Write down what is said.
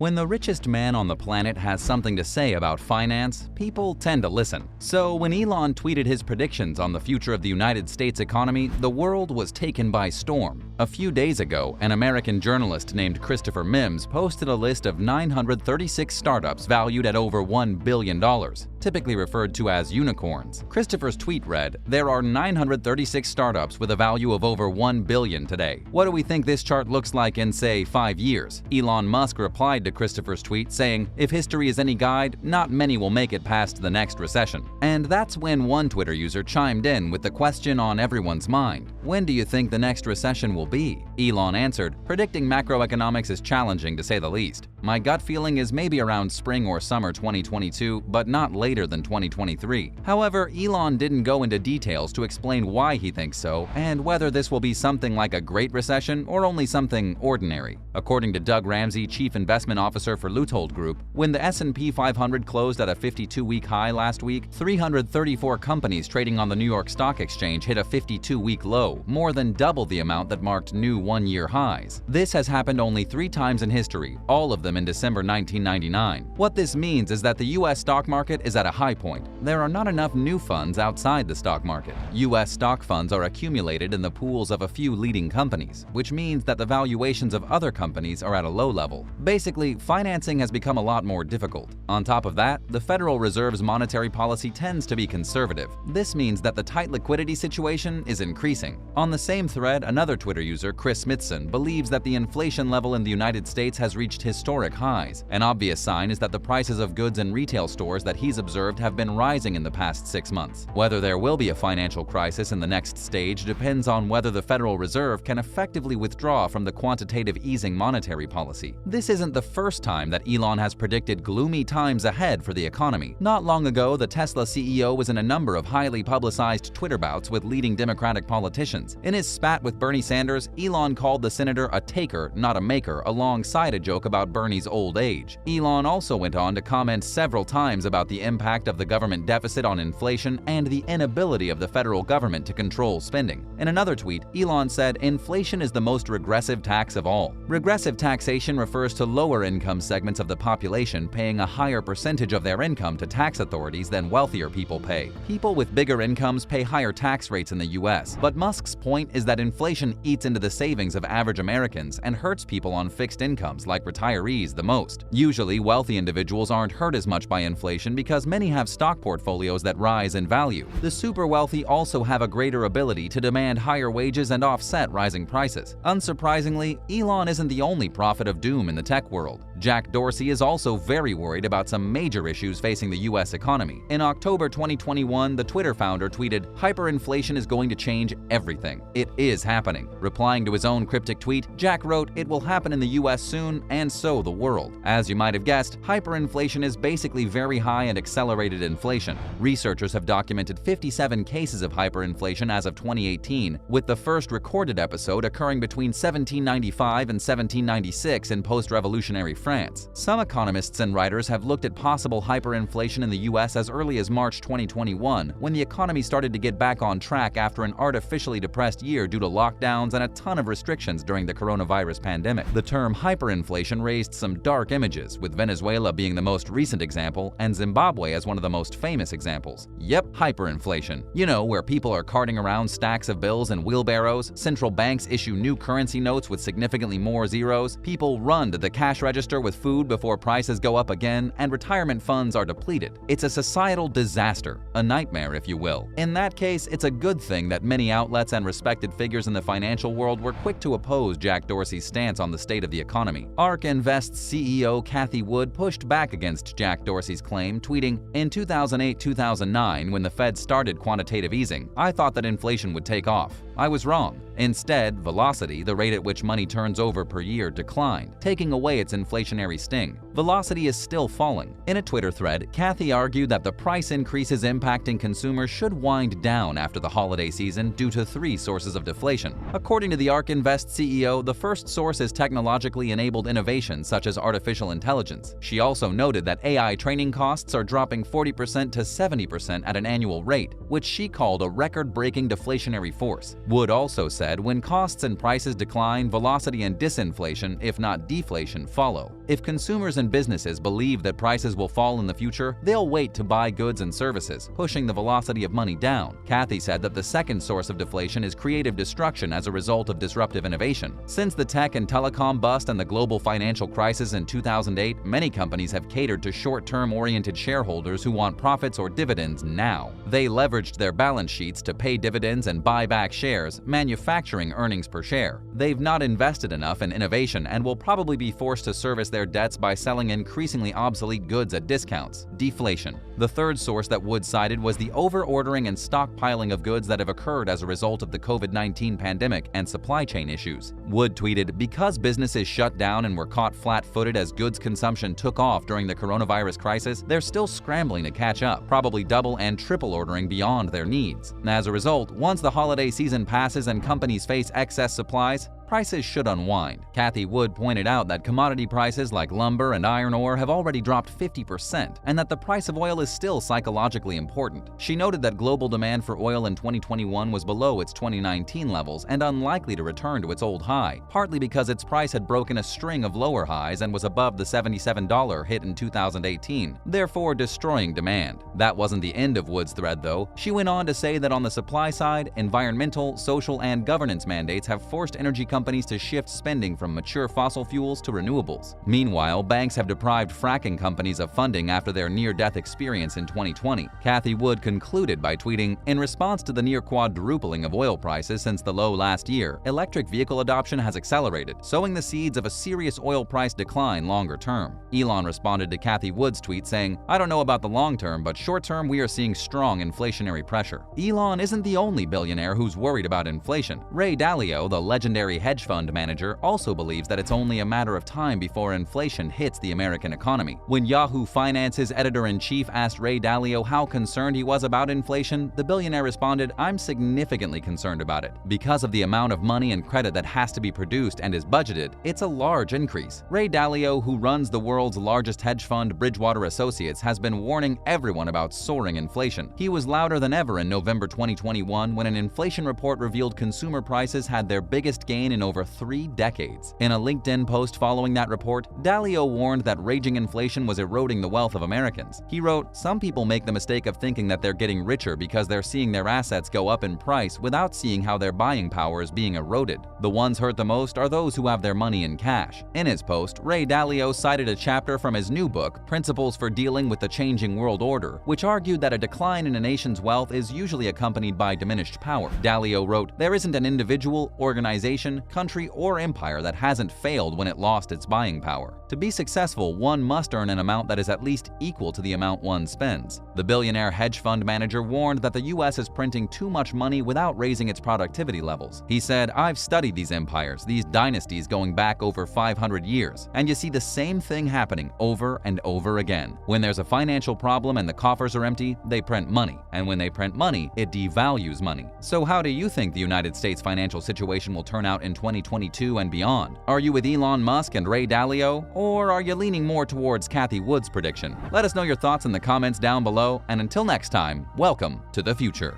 When the richest man on the planet has something to say about finance, people tend to listen. So when Elon tweeted his predictions on the future of the United States economy, the world was taken by storm. A few days ago, an American journalist named Christopher Mims posted a list of 936 startups valued at over $1 billion, typically referred to as unicorns. Christopher's tweet read, "There are 936 startups with a value of over $1 billion today. What do we think this chart looks like in, say, 5 years?" Elon Musk replied to Christopher's tweet saying, "If history is any guide, not many will make it past the next recession." And that's when one Twitter user chimed in with the question on everyone's mind: when do you think the next recession will be? Elon answered, "Predicting macroeconomics is challenging to say the least. My gut feeling is maybe around spring or summer 2022, but not later than 2023. However, Elon didn't go into details to explain why he thinks so and whether this will be something like a Great Recession or only something ordinary. According to Doug Ramsey, Chief Investment Officer for Luthold Group, when the S&P 500 closed at a 52-week high last week, 334 companies trading on the New York Stock Exchange hit a 52-week low, more than double the amount that marked new one-year highs. This has happened only 3 times in history, all of them in December 1999. What this means is that the U.S. stock market is at a high point. There are not enough new funds outside the stock market. U.S. stock funds are accumulated in the pools of a few leading companies, which means that the valuations of other companies are at a low level. Basically, financing has become a lot more difficult. On top of that, the Federal Reserve's monetary policy tends to be conservative. This means that the tight liquidity situation is increasing. On the same thread, another Twitter user, Chris Smithson, believes that the inflation level in the United States has reached historic highs. An obvious sign is that the prices of goods in retail stores that he's observed have been rising in the past 6 months. Whether there will be a financial crisis in the next stage depends on whether the Federal Reserve can effectively withdraw from the quantitative easing monetary policy. This isn't the first time that Elon has predicted gloomy times ahead for the economy. Not long ago, the Tesla CEO was in a number of highly publicized Twitter bouts with leading Democratic politicians. In his spat with Bernie Sanders, Elon called the senator a taker, not a maker, alongside a joke about Bernie's old age. Elon also went on to comment several times about the impact of the government deficit on inflation and the inability of the federal government to control spending. In another tweet, Elon said, "Inflation is the most regressive tax of all." Regressive taxation refers to lower income segments of the population paying a higher percentage of their income to tax authorities than wealthier people pay. People with bigger incomes pay higher tax rates in the US, but Musk's point is that inflation eats into the savings of average Americans and hurts people on fixed incomes like retirees the most. Usually, wealthy individuals aren't hurt as much by inflation because many have stock portfolios that rise in value. The super wealthy also have a greater ability to demand higher wages and offset rising prices. Unsurprisingly, Elon isn't the only prophet of doom in the tech world. Jack Dorsey is also very worried about some major issues facing the U.S. economy. In October 2021, the Twitter founder tweeted, "Hyperinflation is going to change everything. It is happening." Replying to his own cryptic tweet, Jack wrote, "It will happen in the U.S. soon, and so the world." As you might have guessed, hyperinflation is basically very high and accelerated inflation. Researchers have documented 57 cases of hyperinflation as of 2018, with the first recorded episode occurring between 1795 and 1796 in post-revolutionary France. Some economists and writers have looked at possible hyperinflation in the U.S. as early as March 2021, when the economy started to get back on track after an artificially depressed year due to lockdowns and a ton of restrictions during the coronavirus pandemic. The term hyperinflation raised some dark images, with Venezuela being the most recent example and Zimbabwe as one of the most famous examples. Yep, hyperinflation. You know, where people are carting around stacks of bills in wheelbarrows, central banks issue new currency notes with significantly more zeros, people run to the cash register with food before prices go up again, and retirement funds are depleted. It's a societal disaster, a nightmare if you will. In that case, it's a good thing that many outlets and respected figures in the financial world were quick to oppose Jack Dorsey's stance on the state of the economy. ARK Invest's CEO Cathie Wood pushed back against Jack Dorsey's claim, tweeting, "In 2008-2009, when the Fed started quantitative easing, I thought that inflation would take off. I was wrong. Instead, velocity, the rate at which money turns over per year, declined, taking away its inflationary sting. Velocity is still falling." In a Twitter thread, Cathie argued that the price increases impacting consumers should wind down after the holiday season due to 3 sources of deflation. According to the ARK Invest CEO, the first source is technologically enabled innovation such as artificial intelligence. She also noted that AI training costs are dropping 40% to 70% at an annual rate, which she called a record-breaking deflationary force. Wood also said when costs and prices decline, velocity and disinflation, if not deflation, follow. If consumers and businesses believe that prices will fall in the future, they'll wait to buy goods and services, pushing the velocity of money down. Kathy said that the second source of deflation is creative destruction as a result of disruptive innovation. Since the tech and telecom bust and the global financial crisis in 2008, many companies have catered to short-term oriented shareholders who want profits or dividends now. They leveraged their balance sheets to pay dividends and buy back shares, manufacturing earnings per share. They've not invested enough in innovation and will probably be forced to service their debts by selling increasingly obsolete goods at discounts. Deflation. The third source that Wood cited was the over-ordering and stockpiling of goods that have occurred as a result of the COVID-19 pandemic and supply chain issues. Wood tweeted, "Because businesses shut down and were caught flat-footed as goods consumption took off during the coronavirus crisis, they're still scrambling to catch up, probably double and triple ordering beyond their needs. As a result, once the holiday season passes and companies face excess supplies, prices should unwind." Kathy Wood pointed out that commodity prices like lumber and iron ore have already dropped 50% and that the price of oil is still psychologically important. She noted that global demand for oil in 2021 was below its 2019 levels and unlikely to return to its old high, partly because its price had broken a string of lower highs and was above the $77 hit in 2018, therefore destroying demand. That wasn't the end of Wood's thread, though. She went on to say that on the supply side, environmental, social, and governance mandates have forced energy companies to shift spending from mature fossil fuels to renewables. Meanwhile, banks have deprived fracking companies of funding after their near-death experience in 2020. Kathy Wood concluded by tweeting, "In response to the near quadrupling of oil prices since the low last year, electric vehicle adoption has accelerated, sowing the seeds of a serious oil price decline longer term." Elon responded to Kathy Wood's tweet saying, "I don't know about the long term, but short term we are seeing strong inflationary pressure." Elon isn't the only billionaire who's worried about inflation. Ray Dalio, the legendary hedge fund manager, also believes that it's only a matter of time before inflation hits the American economy. When Yahoo Finance's editor-in-chief asked Ray Dalio how concerned he was about inflation, the billionaire responded, "I'm significantly concerned about it. Because of the amount of money and credit that has to be produced and is budgeted, it's a large increase." Ray Dalio, who runs the world's largest hedge fund, Bridgewater Associates, has been warning everyone about soaring inflation. He was louder than ever in November 2021 when an inflation report revealed consumer prices had their biggest gain in over 3 decades. In a LinkedIn post following that report, Dalio warned that raging inflation was eroding the wealth of Americans. He wrote, "Some people make the mistake of thinking that they're getting richer because they're seeing their assets go up in price without seeing how their buying power is being eroded. The ones hurt the most are those who have their money in cash." In his post, Ray Dalio cited a chapter from his new book, Principles for Dealing with the Changing World Order, which argued that a decline in a nation's wealth is usually accompanied by diminished power. Dalio wrote, "There isn't an individual, organization, country, or empire that hasn't failed when it lost its buying power. To be successful, one must earn an amount that is at least equal to the amount one spends." The billionaire hedge fund manager warned that the US is printing too much money without raising its productivity levels. He said, "I've studied these empires, these dynasties going back over 500 years, and you see the same thing happening over and over again. When there's a financial problem and the coffers are empty, they print money. And when they print money, it devalues money." So how do you think the United States financial situation will turn out in 2022 and beyond? Are you with Elon Musk and Ray Dalio, or are you leaning more towards Kathy Wood's prediction? Let us know your thoughts in the comments down below, and until next time, welcome to the future.